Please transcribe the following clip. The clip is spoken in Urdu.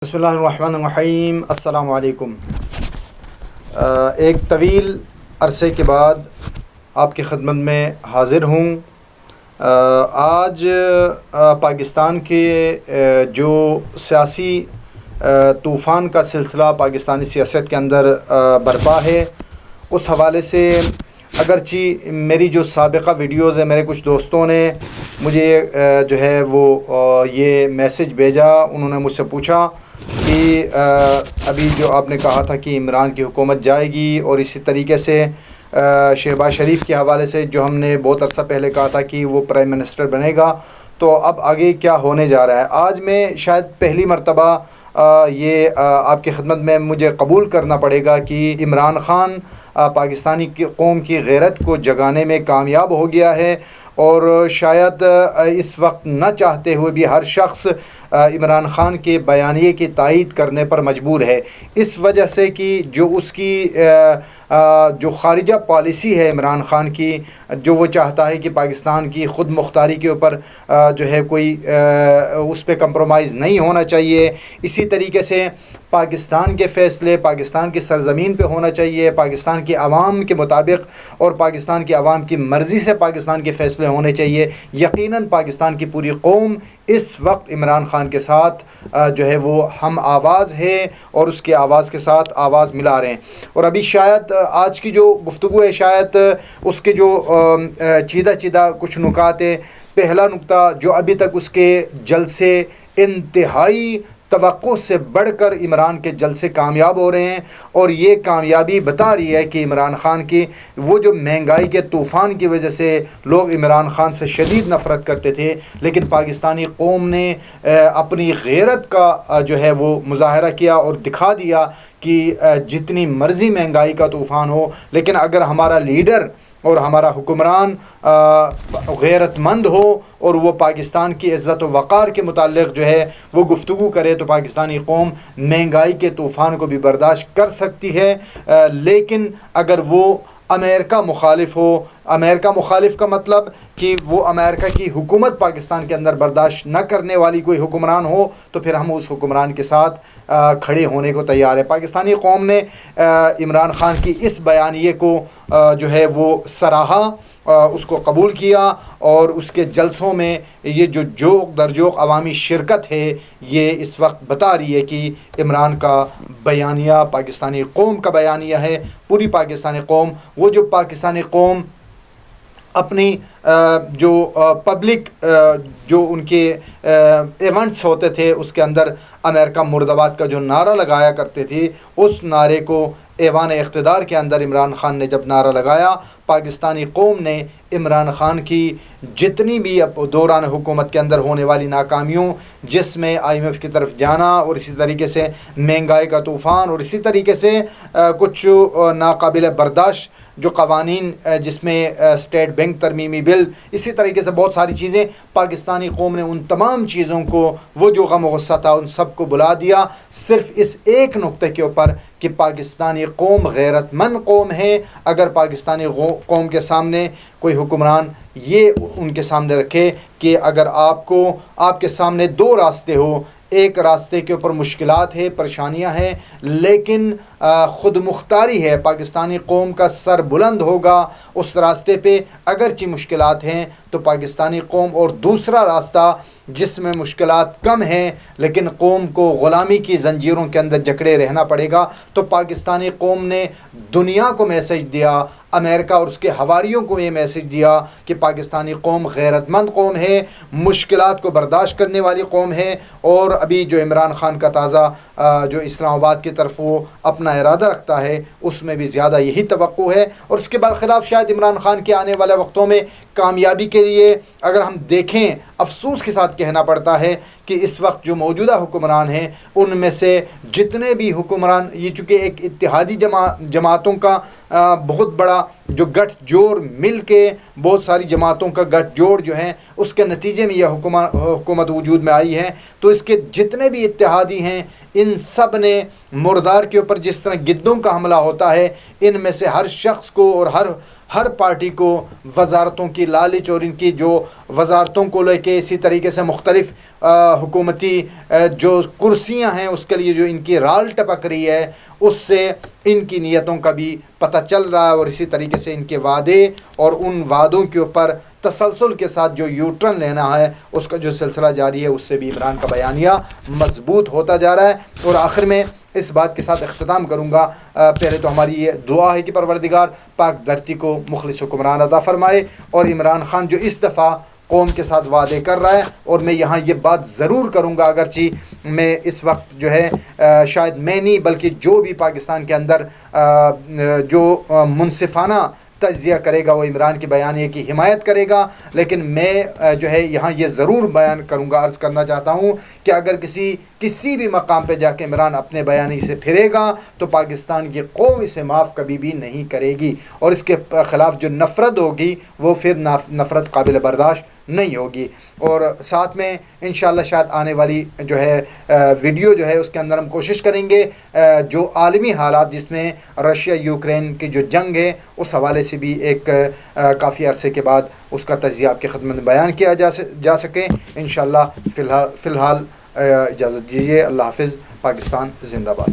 بسم اللہ الرحمن الرحیم۔ السلام علیکم۔ ایک طویل عرصے کے بعد آپ کی خدمت میں حاضر ہوں۔ آج پاکستان کے جو سیاسی طوفان کا سلسلہ پاکستانی سیاست کے اندر برپا ہے، اس حوالے سے اگرچہ میری جو سابقہ ویڈیوز ہیں، میرے کچھ دوستوں نے مجھے جو ہے وہ یہ میسج بھیجا، انہوں نے مجھ سے پوچھا کہ ابھی جو آپ نے کہا تھا کہ عمران کی حکومت جائے گی، اور اسی طریقے سے شہباز شریف کے حوالے سے جو ہم نے بہت عرصہ پہلے کہا تھا کہ وہ پرائم منسٹر بنے گا، تو اب آگے کیا ہونے جا رہا ہے۔ آج میں شاید پہلی مرتبہ یہ آپ کی خدمت میں مجھے قبول کرنا پڑے گا کہ عمران خان پاکستانی قوم کی غیرت کو جگانے میں کامیاب ہو گیا ہے، اور شاید اس وقت نہ چاہتے ہوئے بھی ہر شخص عمران خان کے بیانیے کی تائید کرنے پر مجبور ہے، اس وجہ سے کہ جو اس کی جو خارجہ پالیسی ہے عمران خان کی، جو وہ چاہتا ہے کہ پاکستان کی خود مختاری کے اوپر جو ہے کوئی اس پہ کمپرومائز نہیں ہونا چاہیے، اسی طریقے سے پاکستان کے فیصلے پاکستان کی سرزمین پہ ہونا چاہیے، پاکستان کی عوام کے مطابق اور پاکستان کی عوام کی مرضی سے پاکستان کے فیصلے ہونے چاہیے۔ یقیناً پاکستان کی پوری قوم اس وقت عمران خان کے ساتھ جو ہے وہ ہم آواز ہے، اور اس کے آواز کے ساتھ آواز ملا رہے ہیں۔ اور ابھی شاید آج کی جو گفتگو ہے، شاید اس کے جو چیدہ کچھ نکات ہیں۔ پہلا نکتہ جو ابھی تک اس کے جلسے انتہائی توقع سے بڑھ کر عمران کے جلسے کامیاب ہو رہے ہیں، اور یہ کامیابی بتا رہی ہے کہ عمران خان کی وہ جو مہنگائی کے طوفان کی وجہ سے لوگ عمران خان سے شدید نفرت کرتے تھے، لیکن پاکستانی قوم نے اپنی غیرت کا جو ہے وہ مظاہرہ کیا اور دکھا دیا کہ جتنی مرضی مہنگائی کا طوفان ہو، لیکن اگر ہمارا لیڈر اور ہمارا حکمران غیرت مند ہو اور وہ پاکستان کی عزت و وقار کے متعلق جو ہے وہ گفتگو کرے، تو پاکستانی قوم مہنگائی کے طوفان کو بھی برداشت کر سکتی ہے۔ لیکن اگر وہ امریکہ مخالف ہو، امریکہ مخالف کا مطلب کہ وہ امریکہ کی حکومت پاکستان کے اندر برداشت نہ کرنے والی کوئی حکمران ہو، تو پھر ہم اس حکمران کے ساتھ کھڑے ہونے کو تیار ہے۔ پاکستانی قوم نے عمران خان کی اس بیانیے کو جو ہے وہ سراہا، اس کو قبول کیا، اور اس کے جلسوں میں یہ جو جوق در جوق عوامی شرکت ہے، یہ اس وقت بتا رہی ہے کہ عمران کا بیانیہ پاکستانی قوم کا بیانیہ ہے۔ پوری پاکستانی قوم، وہ جو پاکستانی قوم اپنی جو پبلک جو ان کے ایونٹس ہوتے تھے، اس کے اندر امریکہ مرد آباد کا جو نعرہ لگایا کرتے تھے، اس نعرے کو ایوان اقتدار کے اندر عمران خان نے جب نعرہ لگایا، پاکستانی قوم نے عمران خان کی جتنی بھی دوران حکومت کے اندر ہونے والی ناکامیوں، جس میں IMF کی طرف جانا، اور اسی طریقے سے مہنگائی کا طوفان، اور اسی طریقے سے کچھ ناقابل برداشت جو قوانین، جس میں اسٹیٹ بینک ترمیمی بل، اسی طریقے سے بہت ساری چیزیں، پاکستانی قوم نے ان تمام چیزوں کو، وہ جو غم و غصہ تھا ان سب کو بلا دیا، صرف اس ایک نقطے کے اوپر کہ پاکستانی قوم غیرت مند قوم ہے۔ اگر پاکستانی قوم کے سامنے کوئی حکمران یہ ان کے سامنے رکھے کہ اگر آپ کے سامنے دو راستے ہو، ایک راستے کے اوپر مشکلات ہے، پریشانیاں ہیں، لیکن خود مختاری ہے، پاکستانی قوم کا سر بلند ہوگا اس راستے پہ، اگرچہ مشکلات ہیں، تو پاکستانی قوم، اور دوسرا راستہ جس میں مشکلات کم ہیں لیکن قوم کو غلامی کی زنجیروں کے اندر جکڑے رہنا پڑے گا، تو پاکستانی قوم نے دنیا کو میسج دیا، امریکہ اور اس کے حواریوں کو یہ میسج دیا کہ پاکستانی قوم غیرت مند قوم ہے، مشکلات کو برداشت کرنے والی قوم ہے، اور ابھی جو عمران خان کا تازہ جو اسلام آباد کی طرف وہ اپنا ارادہ رکھتا ہے، اس میں بھی زیادہ یہی توقع ہے۔ اور اس کے برخلاف شاید عمران خان کے آنے والے وقتوں میں کامیابی کے لیے اگر ہم دیکھیں، افسوس کے ساتھ کہنا پڑتا ہے کہ اس وقت جو موجودہ حکمران ہیں، ان میں سے جتنے بھی حکمران، یہ چونکہ ایک اتحادی جماعتوں کا بہت بڑا جو گٹھ جوڑ مل کے، بہت ساری جماعتوں کا گٹھ جوڑ جو ہیں، اس کے نتیجے میں یہ حکومت وجود میں آئی ہے، تو اس کے جتنے بھی اتحادی ہیں، ان سب نے مردار کے اوپر جس طرح گدوں کا حملہ ہوتا ہے، ان میں سے ہر شخص کو اور ہر ہر پارٹی کو وزارتوں کی لالچ اور ان کی جو وزارتوں کو لے کے اسی طریقے سے مختلف حکومتی جو کرسیاں ہیں اس کے لیے جو ان کی رال ٹپک رہی ہے، اس سے ان کی نیتوں کا بھی پتہ چل رہا ہے، اور اسی طریقے سے ان کے وعدے اور ان وعدوں کے اوپر تسلسل کے ساتھ جو یو ٹرن لینا ہے اس کا جو سلسلہ جاری ہے، اس سے بھی عمران کا بیانیہ مضبوط ہوتا جا رہا ہے۔ اور آخر میں اس بات کے ساتھ اختتام کروں گا، پہلے تو ہماری یہ دعا ہے کہ پروردگار پاک دھرتی کو مخلص حکمران عطا فرمائے، اور عمران خان جو اس دفعہ قوم کے ساتھ وعدے کر رہا ہے، اور میں یہاں یہ بات ضرور کروں گا، اگرچہ میں اس وقت جو ہے شاید میں نہیں بلکہ جو بھی پاکستان کے اندر جو منصفانہ تجزیہ کرے گا وہ عمران کی بیانیے کی حمایت کرے گا، لیکن میں جو ہے یہاں یہ ضرور بیان کروں گا، عرض کرنا چاہتا ہوں کہ اگر کسی بھی مقام پہ جا کے عمران اپنے بیانی سے پھرے گا تو پاکستان کی قوم اسے معاف کبھی بھی نہیں کرے گی، اور اس کے خلاف جو نفرت ہوگی وہ پھر نفرت قابل برداشت نہیں ہوگی۔ اور ساتھ میں انشاءاللہ شاید آنے والی جو ہے ویڈیو جو ہے اس کے اندر ہم کوشش کریں گے جو عالمی حالات جس میں رشیا یوکرین کی جو جنگ ہے اس حوالے سے بھی ایک کافی عرصے کے بعد اس کا تجزیہ آپ کی خدمت میں بیان کیا جا سکے انشاءاللہ۔ فی الحال اجازت دیجیے، اللہ حافظ، پاکستان زندہ باد۔